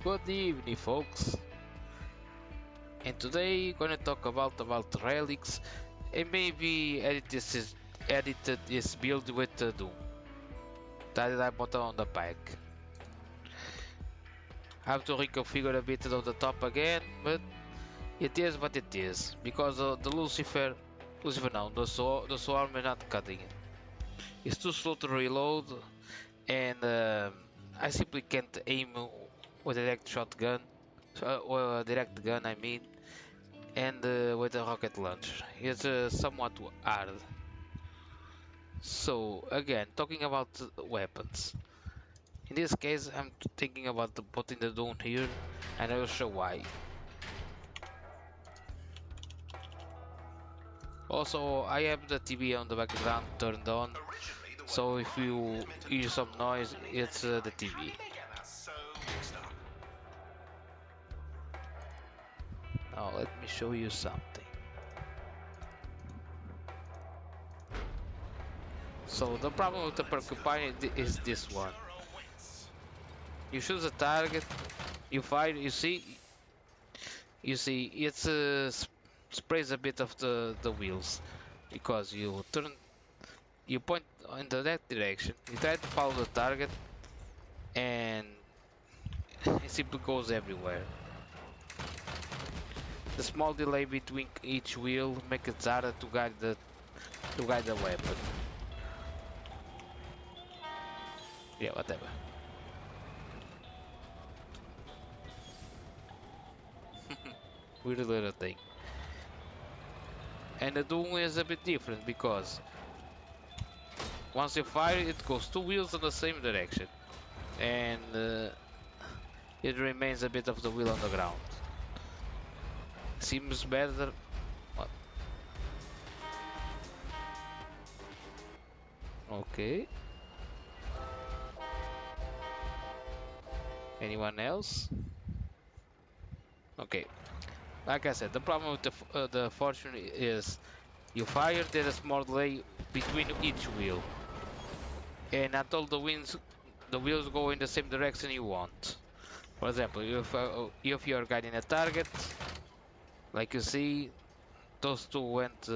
Good evening, folks. And today we're gonna talk about relics and maybe edited this build with Doom that I bought on the pack. I have to reconfigure a bit of the top again, but it is what it is because the Lucifer now the swarm is not cutting it. It's too slow to reload, and I simply can't aim with a direct shotgun, or a direct gun. I mean. And with a rocket launcher. It's somewhat hard. So again, talking about weapons. In this case, I'm thinking about putting the dome here, and I will show why. Also, I have the TV on the background turned on, so if you hear some noise, it's the TV. Now let me show you something. So the problem with the porcupine is this one. You choose a target, you fire, you see, it sprays a bit of the wheels because you point in that direction. You try to follow the target, and it simply goes everywhere. The small delay between each wheel makes it harder to guide the weapon. Yeah, whatever. Weird little thing. And the Doom is a bit different because once you fire, it goes two wheels in the same direction, and it remains a bit of the wheel on the ground. Seems better. What? Okay. Anyone else? Okay. Like I said, the problem with the fortune is you fire, there's a small delay between each wheel, and not all the wheels go in the same direction you want. For example, if you're guiding a target, like you see, those two went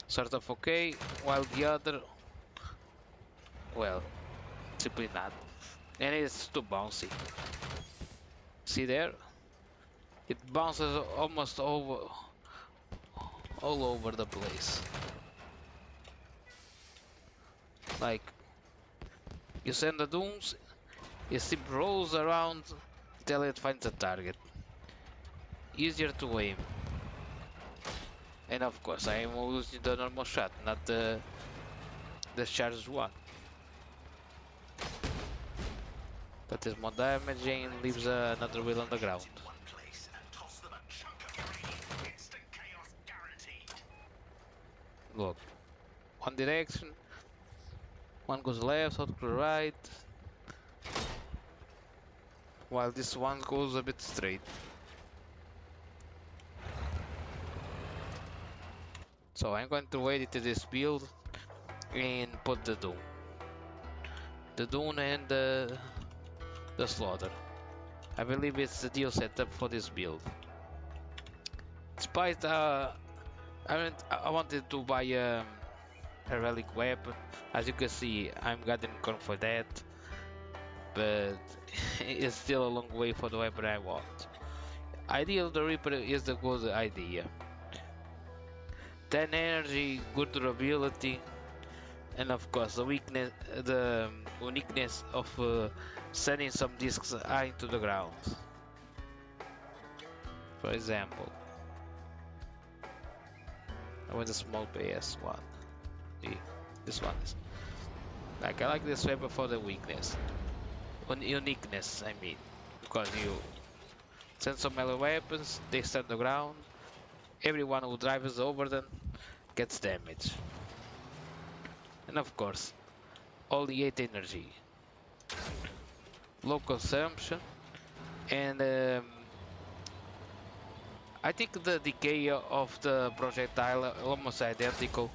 sort of okay, while the other, well, simply not, and it's too bouncy. See there? It bounces almost all over the place. Like you send the dooms, it simply rolls around till it finds a target. Easier to aim. And of course I am using the normal shot, not the charged one. That is more damaging and leaves another wheel on the ground. Look, one direction, one goes left, other goes right, while this one goes a bit straight. So I'm going to edit this build and put the Dune and the Slaughter. I believe it's the deal setup for this build. Despite I wanted to buy a relic weapon. As you can see, I'm getting con for that, but it's still a long way for the weapon I want. Idea of the Reaper is the good idea. 10 energy, good durability, and of course the uniqueness of sending some discs high into the ground. For example, with a small PS one. See, this one is like I like this weapon for the weakness, uniqueness. I mean, because you send some melee weapons, they stand the ground. Everyone who drives over them gets damage. And of course, all the 8 energy, low consumption, and I think the decay of the projectile are almost identical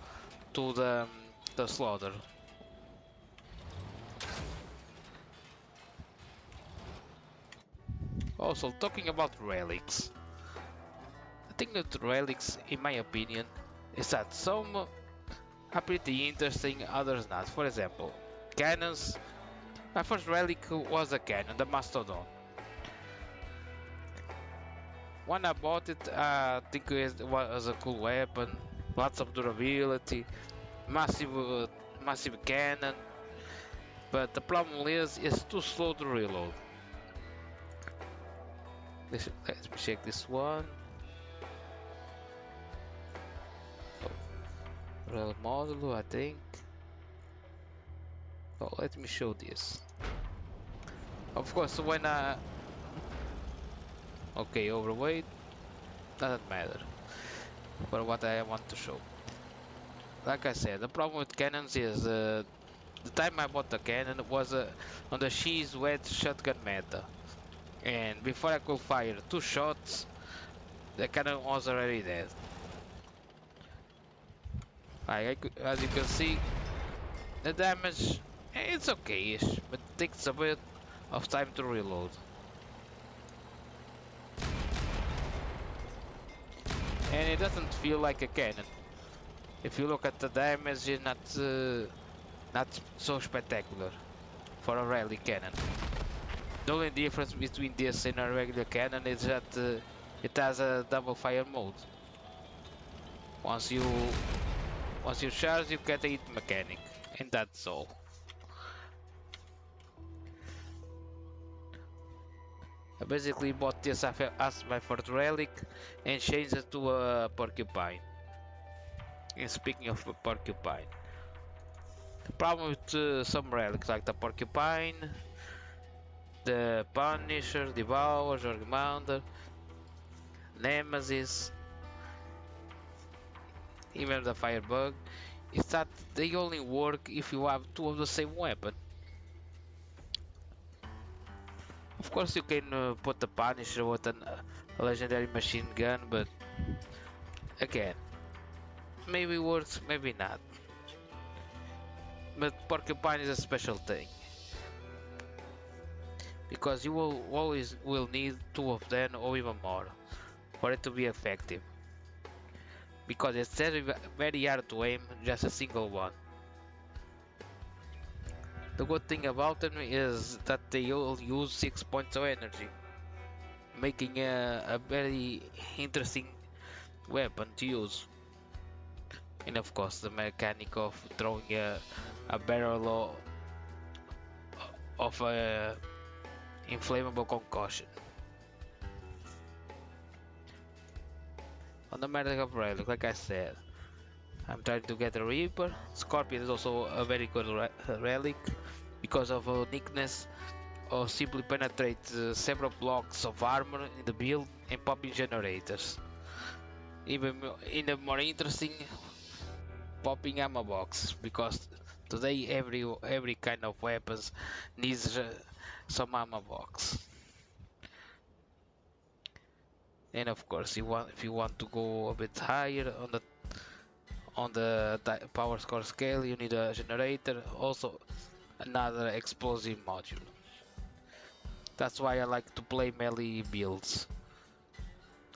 to the Slaughter. Also, talking about relics, I think that relics, in my opinion, is that some are pretty interesting, others not. For example, cannons. My first relic was a cannon, the Mastodon. When I bought it, I think it was a cool weapon, lots of durability, massive cannon. But the problem is, it's too slow to reload. Let me check this one. Real model, I think. Oh, let me show this. Of course, when I... Okay, overweight, doesn't matter. For what I want to show. Like I said, the problem with cannons is the time I bought the cannon was on the she's wet shotgun meta. And before I could fire 2 shots, the cannon was already dead. As you can see, the damage, it's okay-ish, but it takes a bit of time to reload. And it doesn't feel like a cannon. If you look at the damage, it's not so spectacular for a rally cannon. The only difference between this and a regular cannon is that it has a double fire mode. Once you charge, you get a hit mechanic, and that's all. I basically bought this as my first relic and changed it to a porcupine. And speaking of a porcupine, the problem with some relics like the porcupine, the Punisher, Devour, Jorgmander, Nemesis, even the Firebug, is that they only work if you have 2 of the same weapon. Of course you can put the Punisher with a legendary machine gun, but again, maybe works, maybe not. But Porcupine is a special thing, because you will always need 2 of them or even more for it to be effective. Because it's very hard to aim just a single one. The good thing about them is that they all use 6 points of energy, making a very interesting weapon to use. And of course the mechanic of throwing a barrel of inflammable concussion. On the matter of relic, like I said, I'm trying to get a Reaper. Scorpion is also a very good relic because of uniqueness or simply penetrates several blocks of armor in the build and popping generators. Even in a more interesting, popping ammo box, because today every kind of weapons needs some ammo box. And of course, if you want to go a bit higher on the power score scale, you need a generator, also another explosive module. That's why I like to play melee builds.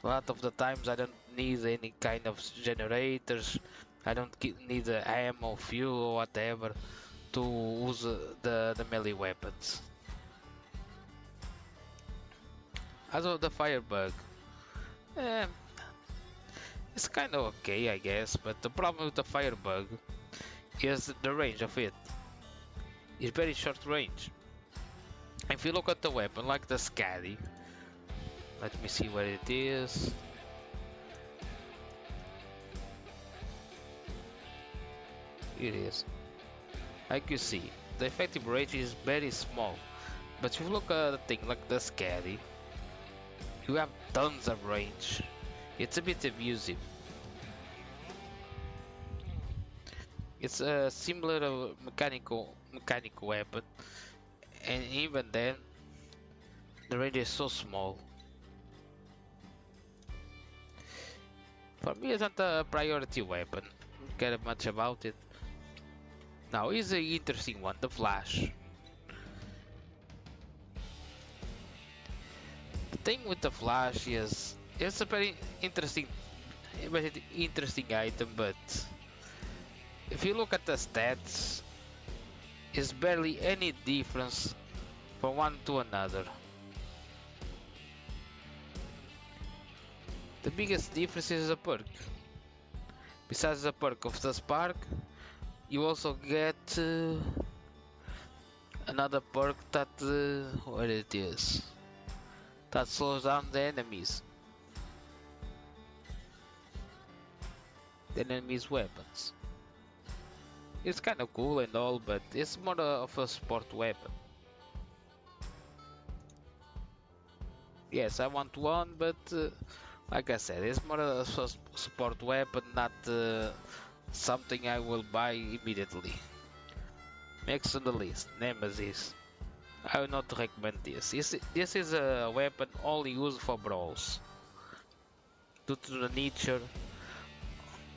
A lot of the times I don't need any kind of generators, I don't need ammo, fuel or whatever to use the melee weapons. As of the Firebug, it's kind of okay, I guess, but the problem with the Firebug is the range of it. It's very short range. If you look at the weapon, like the Scaddy, let me see where it is. It is. Like you see, the effective range is very small. But if you look at a thing like the Scaddy, you have tons of range. It's a bit abusive. It's a similar mechanical weapon, and even then, the range is so small. For me, it's not a priority weapon. Don't care much about it. Now, here's an interesting one: the Flash. The thing with the flash is it's a very interesting item, but if you look at the stats, it's barely any difference from one to another. The biggest difference is the perk. Besides the perk of the spark, you also get another perk that where it is that slows down the enemies. The enemies' weapons. It's kind of cool and all, but it's more of a sport weapon. Yes, I want one, but like I said, it's more a sport weapon, not something I will buy immediately. Next on the list, Nemesis. I would not recommend this. This is a weapon only used for brawls, due to the nature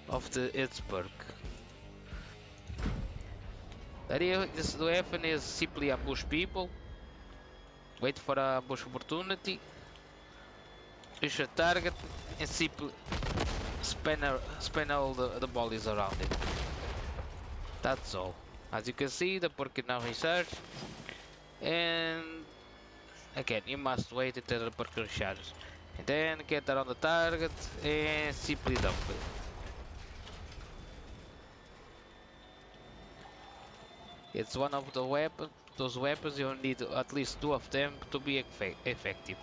of its perk. The idea this weapon is simply ambush people, wait for a ambush opportunity, reach a target, and simply spin all the bodies around it. That's all. As you can see, the perk is now researched, and again, you must wait until the perk recharges, and then get around the target and simply dump it. It's one of those weapons you need at least 2 of them to be effective.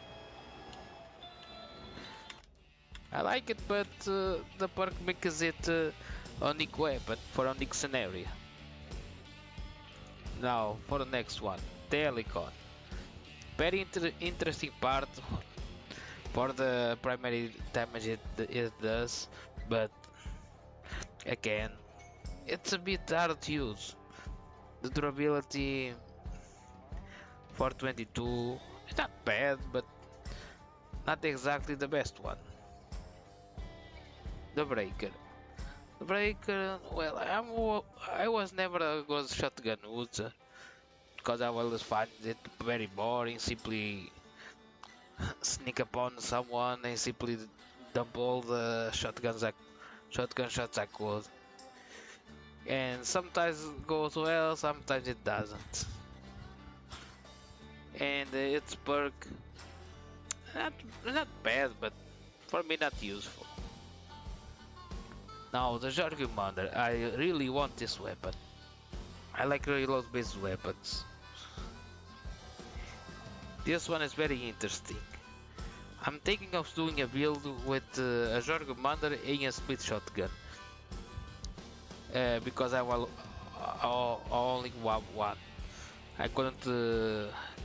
I like it, but the perk makes it a unique weapon for a unique scenario. Now for the next one, the Helicon. Very interesting part for the primary damage it does, but again, it's a bit hard to use. The durability for 22 is not bad, but not exactly the best one. The Breaker. The Breaker, well, I was never a good shotgun user because I always find it very boring. Simply sneak upon someone and simply dump all the shotgun shots I could. And sometimes it goes well, sometimes it doesn't. And its perk, not bad, but for me not useful. Now the Jargomander, I really want this weapon. I like reload based weapons. This one is very interesting. I'm thinking of doing a build with a Jargomander and a split shotgun. Because I only want one. I couldn't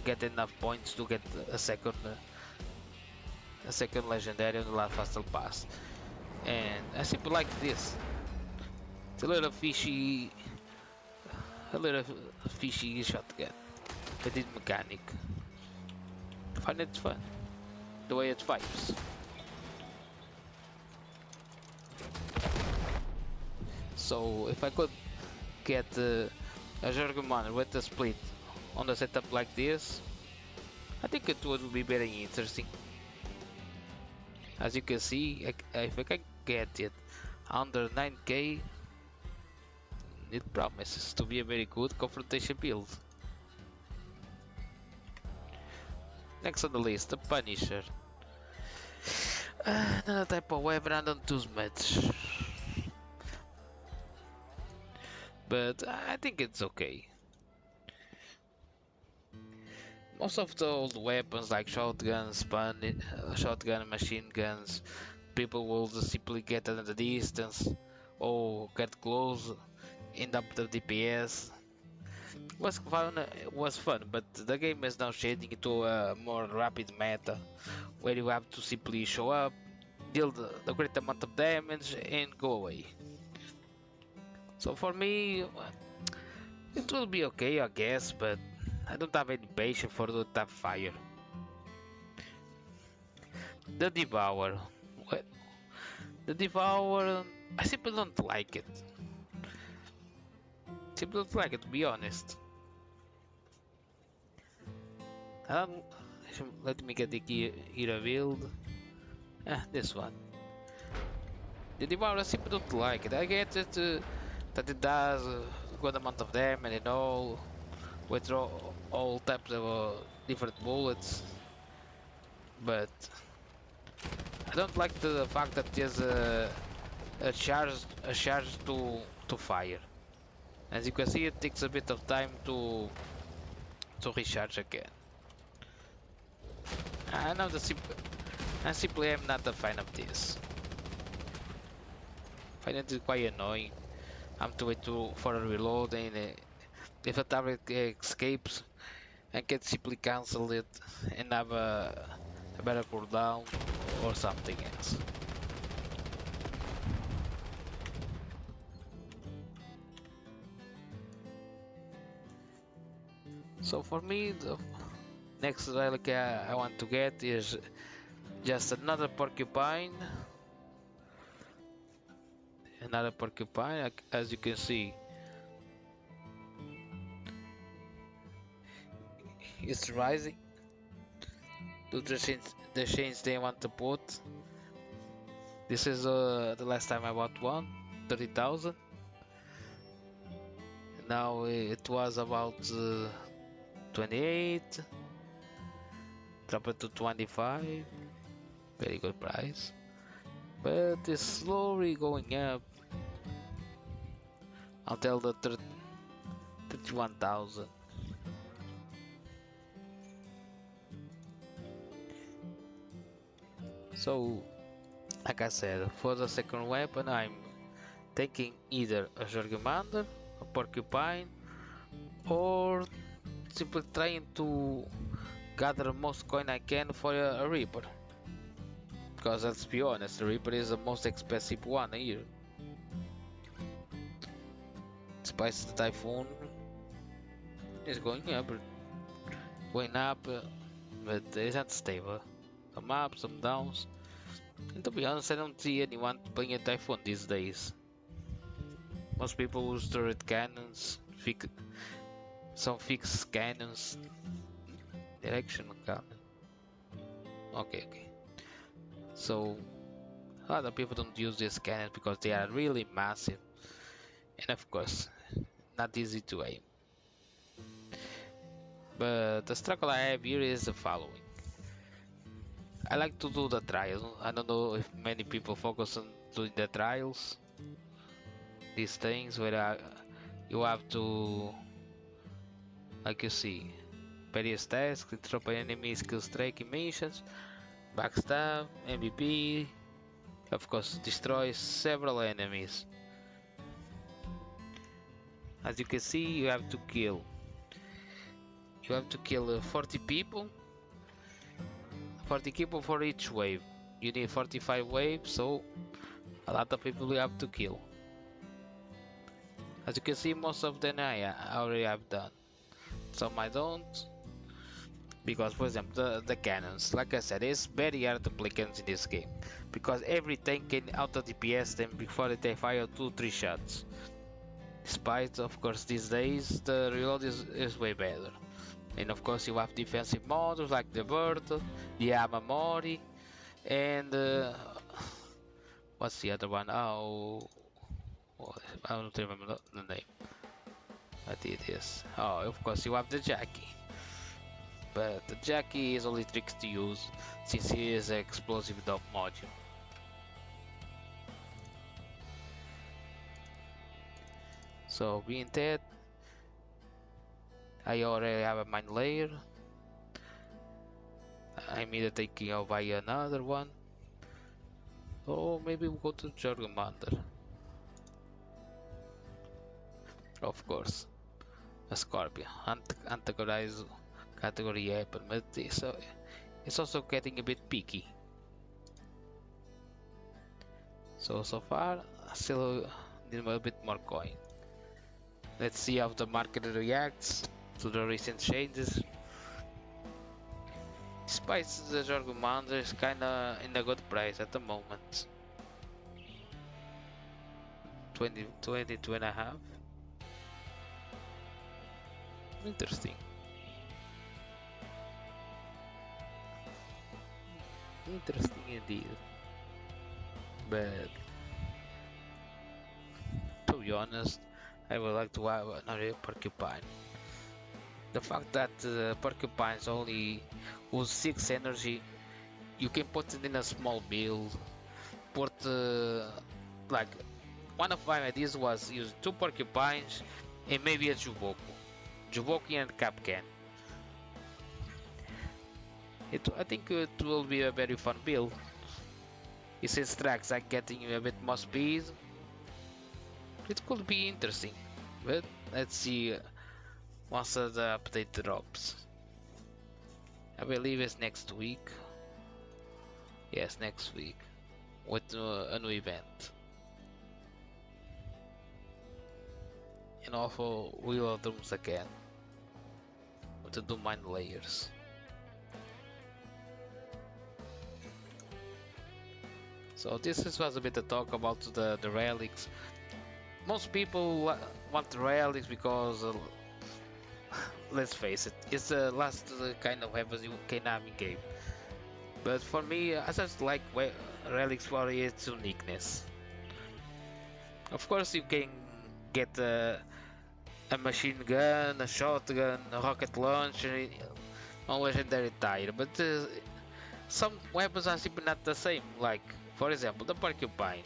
get enough points to get a second legendary on the last Hustle Pass. And I simply like this. It's a little fishy shotgun with its mechanic. I find it fun, the way it vibes. So if I could get a Jargomander with a split on the setup like this, I think it would be very interesting. As you can see, if I can get it under 9k, it promises to be a very good confrontation build. Next on the list, the Punisher. Another type of weapon I don't use much, but I think it's okay. Most of the old weapons like shotguns, shotgun, machine guns, people will just simply get at the distance or get close, end up the DPS. Was fun, but the game is now shading into a more rapid meta, where you have to simply show up, deal the great amount of damage, and go away. So for me, it will be okay, I guess, but I don't have any patience for the tap fire. The Devour. Well, the Devour, I simply don't like it. To be honest. Let me get the gear build. This one. The Devour I simply don't like it. I get it that it does a good amount of damage and all, with all types of different bullets, but I don't like the fact that there's a charge to fire. As you can see, it takes a bit of time to recharge again. I know I simply am not a fan of this. I find it quite annoying. I'm to wait for a reload, and if a target escapes, I can simply cancel it and have a better cooldown or something else. So for me, the next relic I want to get is just another porcupine. Another porcupine, as you can see, it's rising. Do the change they want to put. This is the last time I bought one, 30,000. Now it was about 28, drop it to 25. Very good price, but it's slowly going up until the 31,000. So, like I said, for the second weapon, I'm taking either a Jorgamander, a Porcupine, or simply trying to gather the most coin I can for a Reaper. Because let's be honest, the Reaper is the most expensive one here. Despite the Typhoon is going up, but it's not stable. Some ups, some downs. And to be honest, I don't see anyone playing a Typhoon these days. Most people use turret cannons, some fixed cannons, directional cannon. Okay. So a lot of people don't use these cannons because they are really massive, and of course, not easy to aim. But the struggle I have here is the following. I like to do the trials. I don't know if many people focus on doing the trials. These things where you have to, like you see, various tasks, interrupt enemy skill striking missions, backstab, MVP, of course, destroy several enemies. As you can see, you have to kill 40 people. 40 people for each wave. You need 45 waves, so a lot of people you have to kill. As you can see, most of them I already have done. Some I don't. Because, for example, the cannons, like I said, it's very hard to play cannons in this game. Because every tank can auto DPS them before they fire 2-3 shots. Despite, of course, these days, the reload is way better. And of course, you have defensive models like the Bird, the Amamori, and what's the other one? Oh, I don't remember the name. What it is? Oh, of course, you have the Jackie. But the Jackie is only tricks to use since he is an explosive dog module. So being that, I already have a mine layer. I'm either taking out by another one, or maybe we'll go to Jorgamander. Of course, a Scorpion, antagonize category weapon, but it's also getting a bit picky. So far, I still need a bit more coin. Let's see how the market reacts to the recent changes. Despite the Jorgamander is kinda in a good price at the moment. 22.5. Interesting. Interesting indeed. But to be honest, I would like to have another porcupine. The fact that porcupines only use 6 energy, you can put it in a small build. Put like one of my ideas was use 2 porcupines and maybe a Juboku and Capcan. I think it will be a very fun build. Since tracks are getting a bit more speed, it could be interesting. But let's see once the update drops. I believe it's next week. Yes, next week with a new event. And also Wheel of Dooms again with the Doom Mine layers. So was a bit of talk about the relics. Most people want the relics because let's face it, it's the last kind of weapons you can have in game. But for me, I just like relics for its uniqueness. Of course, you can get a machine gun, a shotgun, a rocket launcher on legendary tire, but some weapons are simply not the same. Like, for example, the porcupine.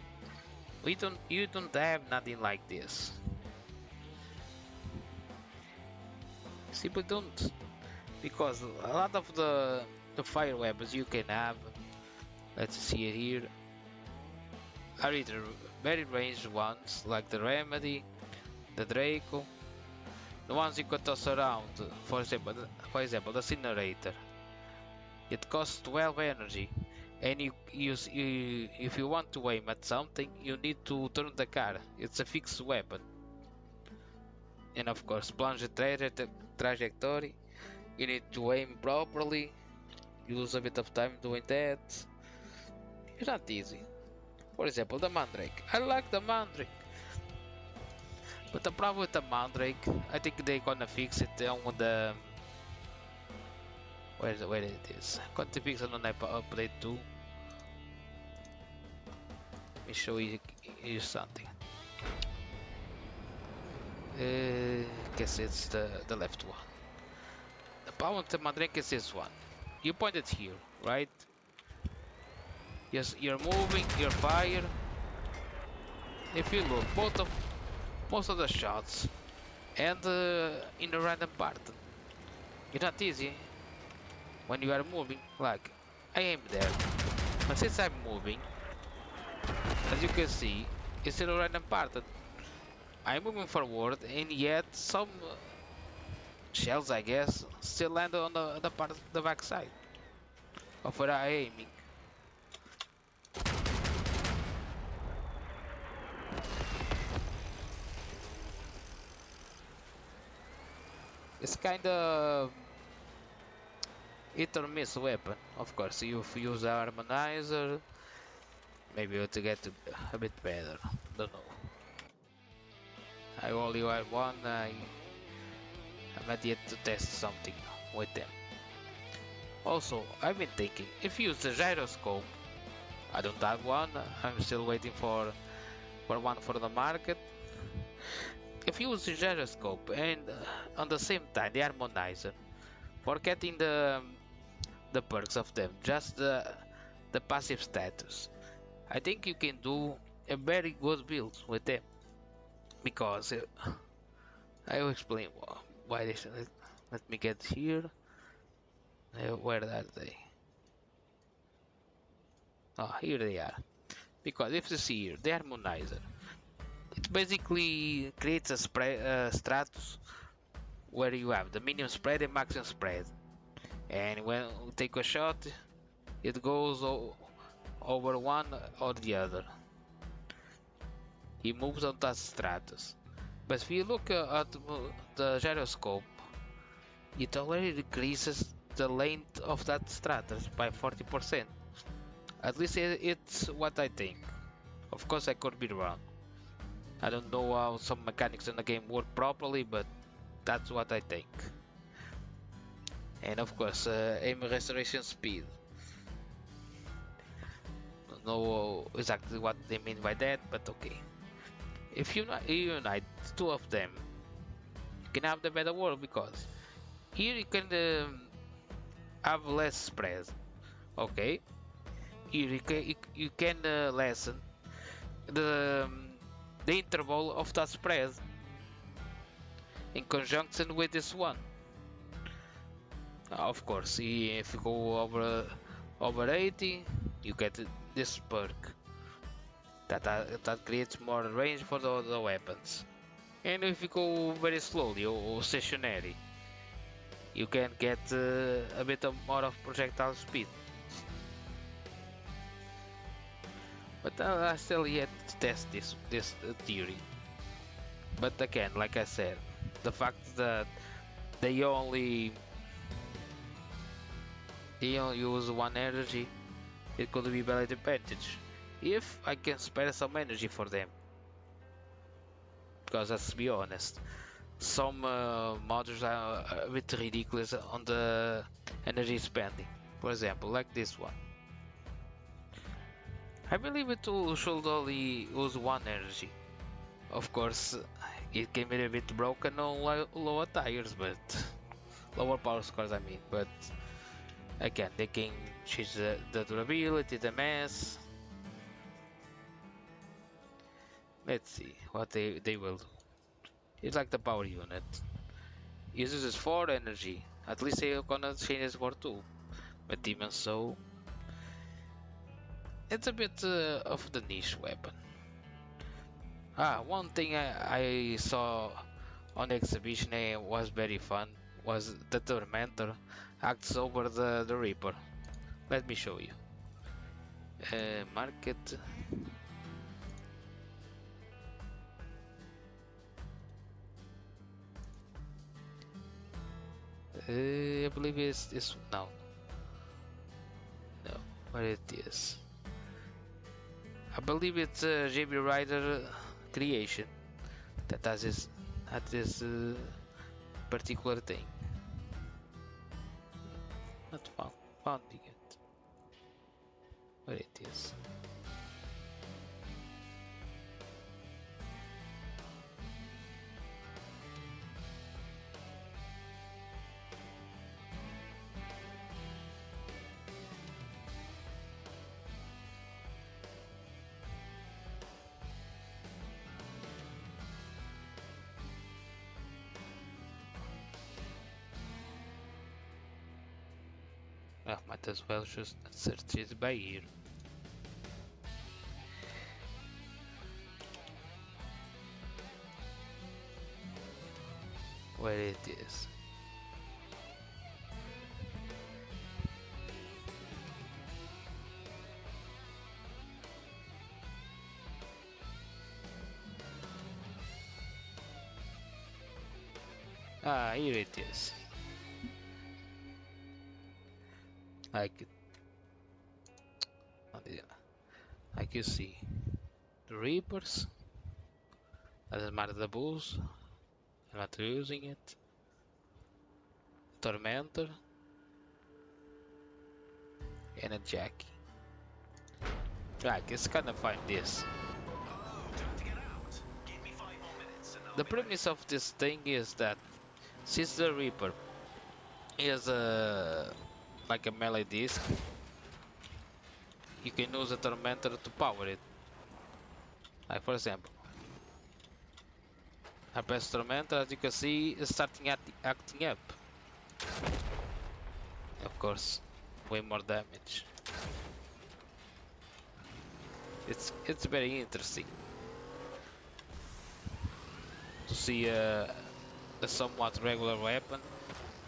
You don't have nothing like this. Simply don't, because a lot of the fire weapons you can have, let's see it here, are either very ranged ones like the Remedy, the Draco, the ones you can toss around. For example, the Incinerator. It costs 12 energy, and if you want to aim at something, you need to turn the car. It's a fixed weapon. And of course, plunge trajectory. You need to aim properly. Use a bit of time doing that. It's not easy. For example, the Mandrake. I like the Mandrake. But the problem with the Mandrake, I think they're gonna fix it on the... Where it is? Going to fix it on update 2. Let me show you something. Guess it's the left one. The problem with the Mandrake is this one. You pointed here, right? Yes, you're moving, you're fire. If you look, most of the shots and in the random part, it's not easy when you are moving. Like, I aim there, but since I'm moving, as you can see, it's in a random part. I'm moving forward, and yet some shells, I guess, still land on the part of the backside of where I'm aiming. It's kind of hit or miss weapon. Of course, if you use the harmonizer, maybe it'll get a bit better. Don't know. I only have one. I'm not yet to test something with them. Also, I've been thinking, if you use the gyroscope, I don't have one. I'm still waiting for one for the market. If you use the gyroscope and on the same time the harmonizer, forgetting the perks of them, just the passive status, I think you can do a very good build with them. Because I will explain why this. Let me get here. Where are they? Oh, here they are. Because if you see here, the harmonizer, it basically creates a stratus where you have the minimum spread and maximum spread, and when you take a shot, it goes over one or the other. He moves on that stratus. But if you look at the gyroscope, it already decreases the length of that stratus by 40%. At least it's what I think. Of course, I could be wrong. I don't know how some mechanics in the game work properly, but that's what I think. And of course, aim restoration speed. know exactly what they mean by that, but okay. If you unite two of them, you can have the better world because here you can have less spread. Okay, here you can lessen the interval of that spread in conjunction with this one. Of course, if you go over 80, you get this perk that creates more range for the weapons. And if you go very slowly or stationary, you can get a bit more of projectile speed. But I still yet to test this theory. But again, like I said, the fact that they only use one energy, it could be valid advantage if I can spare some energy for them. Because let's be honest, some modules are a bit ridiculous on the energy spending. For example, like this one. I believe it should only use one energy. Of course, it can be a bit broken on lower tires, but lower power scores, I mean. But again, they can change the durability, the mass. Let's see what they will do. It's like the power unit. Uses 4 energy. At least they're gonna change it for 2. But even so, it's a bit of the niche weapon. One thing I saw on the exhibition was very fun was the Tormentor acts over the Reaper. Let me show you. Market. I believe it's this. No, no, where it is. I believe it's a JB Rider creation that has this particular thing. Not founding it. Where it is. Might as well just search it by ear. Where it is. Here it is. Like you see, the Reapers. Doesn't matter the bulls. I'm not using it. Tormentor and a Jackie. Right, let's kind of find this. The premise of this thing is that since the Reaper is like a melee disc, you can use a Tormentor to power it. Like for example, a best Tormentor, as you can see, is starting acting up. Of course, way more damage. It's very interesting to see a somewhat regular weapon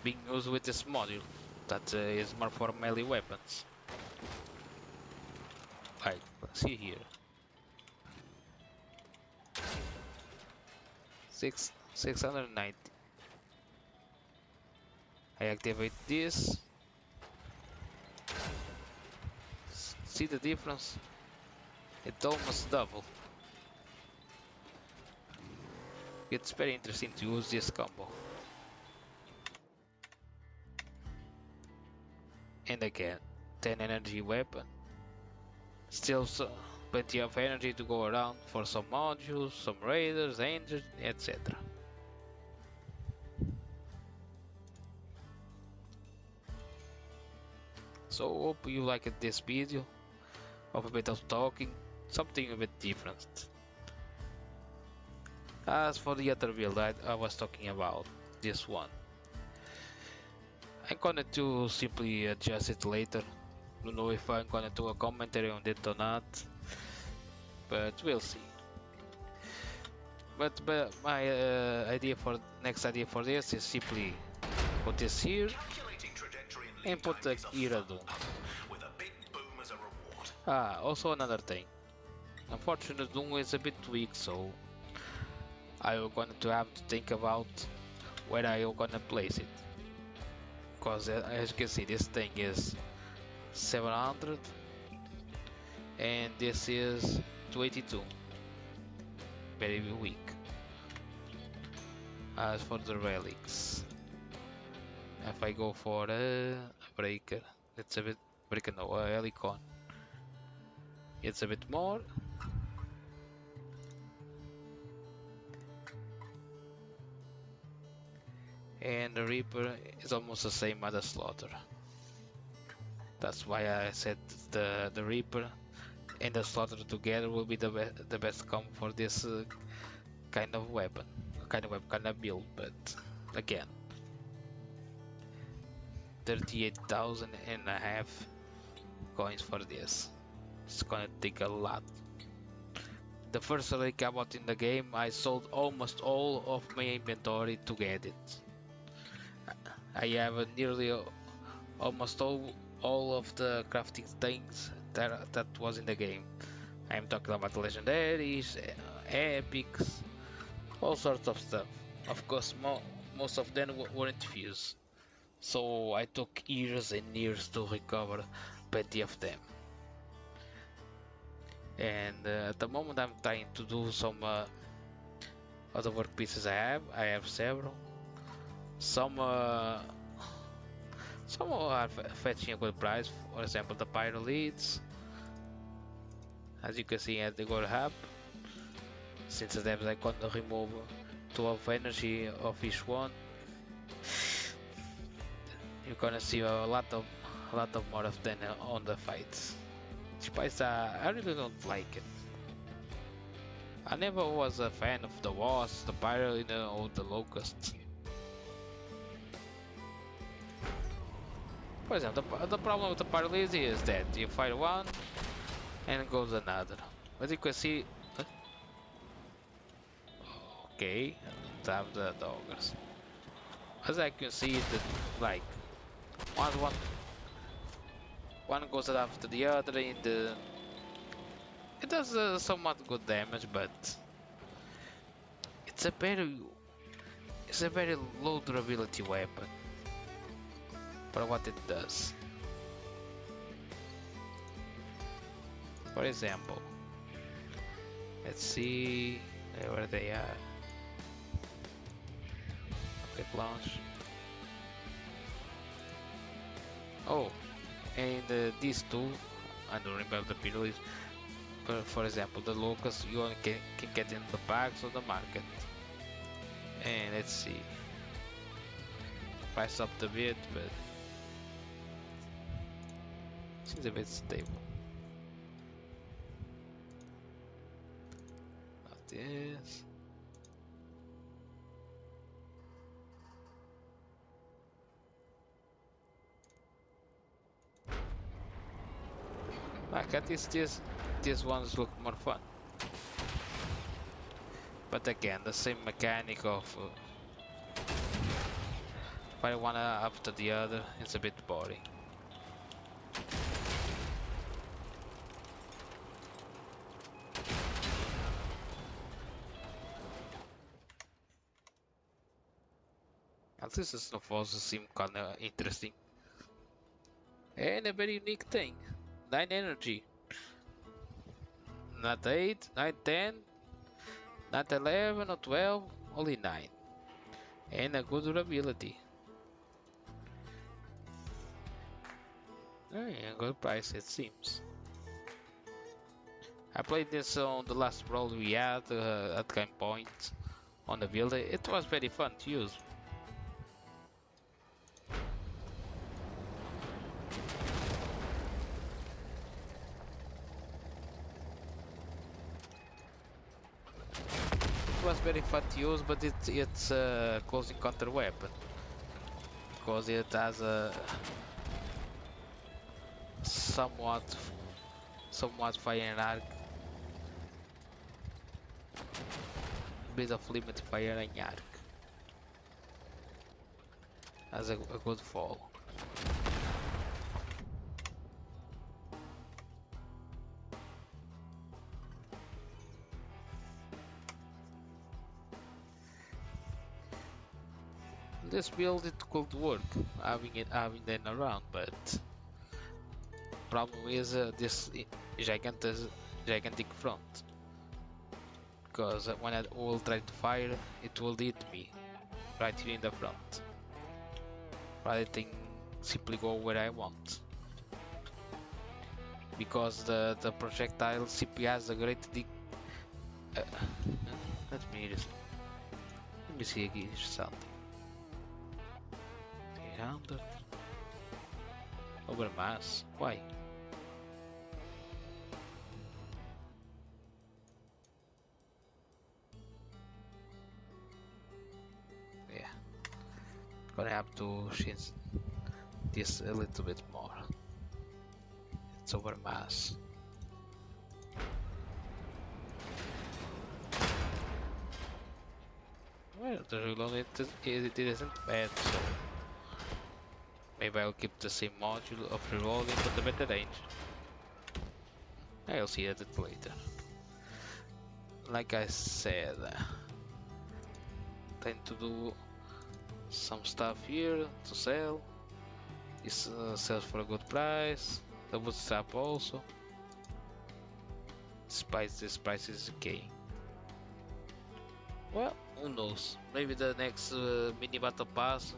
being used with this module that is more for melee weapons. Like, see here. 690. I activate this. See the difference? It's almost double. It's very interesting to use this combo. And again, 10 energy weapon. Still plenty of energy to go around for some modules, some raiders, angels, etc. So hope you liked this video of a bit of talking, something a bit different. As for the other build I was talking about, this one, I'm gonna to simply adjust it later. Don't know if I'm gonna do a commentary on it or not, but we'll see. But my next idea for this is simply put this here and put the Iradu. Also another thing. Unfortunately, Doom is a bit weak, so I'm going to have to think about where I'm gonna place it. Because as you can see, this thing is 700 and this is 22. Very weak. As for the relics, if I go for a breaker, it's a bit breaker, no, a helicon. It's a bit more. And the Reaper is almost the same as the Slaughter. That's why I said the Reaper and the Slaughter together will be the best combo for this kind of weapon, kind of build. But again, 38,000 and a half coins for this. It's gonna take a lot. The first relic I bought in the game, I sold almost all of my inventory to get it. I have nearly almost all of the crafting things that was in the game. I'm talking about legendaries, epics, all sorts of stuff. Of course, most of them weren't fused, so I took years and years to recover plenty of them. And at the moment I'm trying to do some other work pieces I have several. Some are fetching a good price, for example the pyro leads. As you can see at the gold hub, since the devs I can remove 12 energy of each one, you're gonna see a lot of more of them on the fights. Which I really don't like it. I never was a fan of the wasps, the pyro, or the locusts. For example, the problem with the pyrolysis is that you fire one and goes another. As you can see, okay, tap the doggers. As I can see, that like one goes after the other, and it does somewhat good damage, but it's a very low durability weapon for what it does. For example, let's see where they are. Rocket launch. Oh, and these two, I don't remember the period. For example, the locust you only can get in the bags of the market. And let's see, price up a bit, but seems a bit stable. Not this. Like at least these ones look more fun. But again, the same mechanic of fire one after the other is a bit boring. At least the snowfalls seem kinda interesting. And a very unique thing. 9 energy. Not 8, not 10, not 11 or 12, only 9. And a good durability. A good price it seems. I played this on the last brawl we had at game point on the build. It was very fun to use. It was very fun to use, but it's a close encounter weapon because it has a somewhat fire arc, bit of limit fire and arc. Has a good fall. This build it could work having them around, but problem is this gigantic front. Because when I will try to fire, it will hit me right here in the front, rather than simply go where I want. Because the projectile simply has a great let me see again something. 300 over mass. Why? Yeah, gonna have to change this a little bit more. It's over mass. Well, the reload it isn't bad, so maybe I'll keep the same module of reloading but the better range. I'll see that later. Like I said, tend to do some stuff here to sell. This sells for a good price. The bootstrap also. Despite this price is okay. Well, who knows? Maybe the next mini battle pass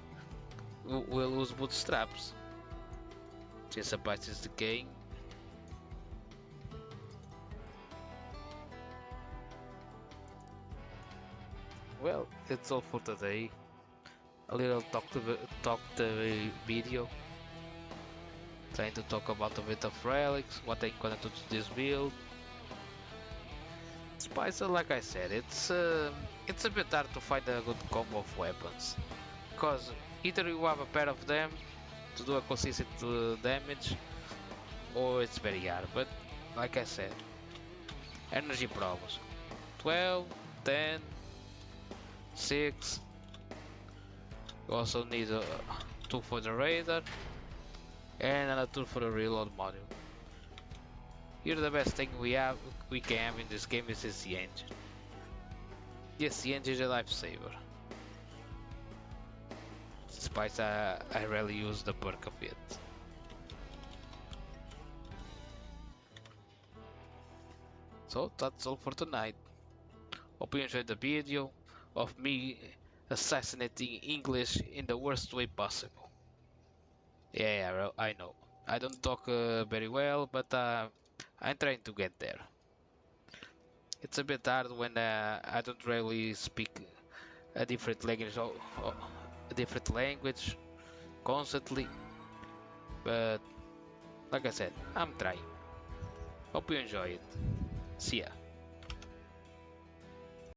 will lose bootstraps. Since the price is decaying. Well, that's all for today. A little talk the video. Trying to talk about a bit of relics, what I'm gonna do to this build. Spicer, like I said, it's a bit hard to find a good combo of weapons, because either you have a pair of them to do a consistent damage, or it's very hard. But like I said, energy problems. 12, 10, 6. You also need a 2 for the radar and another 2 for the reload module. Here the best thing we can have in this game is the engine. Yes, the engine is a lifesaver. Despite I rarely use the perk of it. So that's all for tonight. Hope you enjoyed the video of me assassinating English in the worst way possible. Yeah, I know. I don't talk very well, but I'm trying to get there. It's a bit hard when I don't really speak a different language or a different language constantly, but like I said, I'm trying. Hope you enjoy it. See ya.